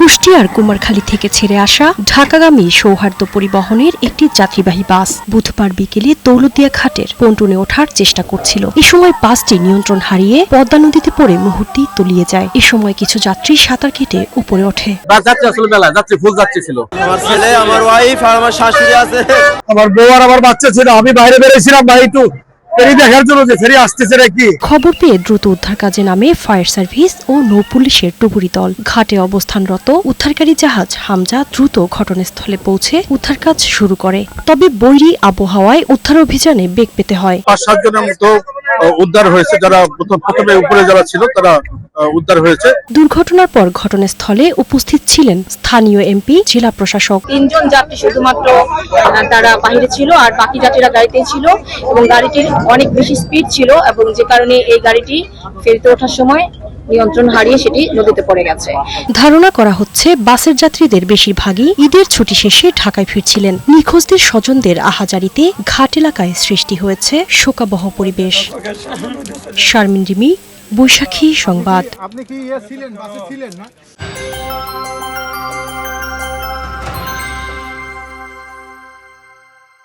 কুষ্টিয়ার কুমারখালী থেকে ছেড়ে আসা ঢাকাগামী সৌহার্দ্য পরিবহনের একটি যাত্রীবাহী বাস বুধবার বিকেলে দৌলতদিয়া ঘাটের পন্টনে ওঠার চেষ্টা করছিল। এ সময় বাসটি নিয়ন্ত্রণ হারিয়ে পদ্মা নদীতে পড়ে মুহূর্তেই তলিয়ে যায়। এ সময় কিছু যাত্রী সাঁতার কেটে উপরে ওঠে। আমার ছেলে, আমার ওয়াইফ আর আমার শাশুড়ি আছে, আমার বউ আর আমার বাচ্চা ছিল। আমি বাইরে বেরিয়েছিলাম ভাই একটু দেখার জন্য যে ফেরি আসতেছে নাকি। খবর পেয়ে দ্রুত উদ্ধার কাজে নামে ফায়ার সার্ভিস ও নৌ পুলিশের ডুবুরি দল। ঘাটে অবস্থানরত উদ্ধারকারী জাহাজ হামজা দ্রুত ঘটনাস্থলে পৌঁছে উদ্ধার কাজ শুরু করে। তবে বৈরী আবহাওয়ায় উদ্ধার অভিযানে বেগ পেতে হয়। 5-7 জনের মতো উদ্ধার হয়েছে, যারা প্রথমে উপরে যারা ছিল তারা উদ্ধার হয়েছে। দুর্ঘটনার পর ঘটনাস্থলে উপস্থিত ছিলেন স্থানীয় এমপি, জেলা প্রশাসক। 3 জন যাত্রী শুধুমাত্র তারা বাইরে ছিল, আর বাকি যাত্রীরা গাড়িতেই ছিল এবং গাড়িটির অনেক বেশি স্পিড ছিল এবং যে কারণে এই গাড়িটি ফেরিতে ওঠার সময় নিয়ন্ত্রণ হারিয়ে সেটি নদীতে পড়ে গেছে। ধারণা করা হচ্ছে বাসের যাত্রীদের বেশিরভাগই ঈদের ছুটি শেষে ঢাকায় ফিরছিলেন। নিখোঁজদের স্বজনদের আহাজারিতে ঘাট এলাকায় সৃষ্টি হয়েছে শোকাবহ পরিবেশ। শারমিন রিমি, বৈশাখী সংবাদ। আপনি কি ছিলেন, বাসে ছিলেন না?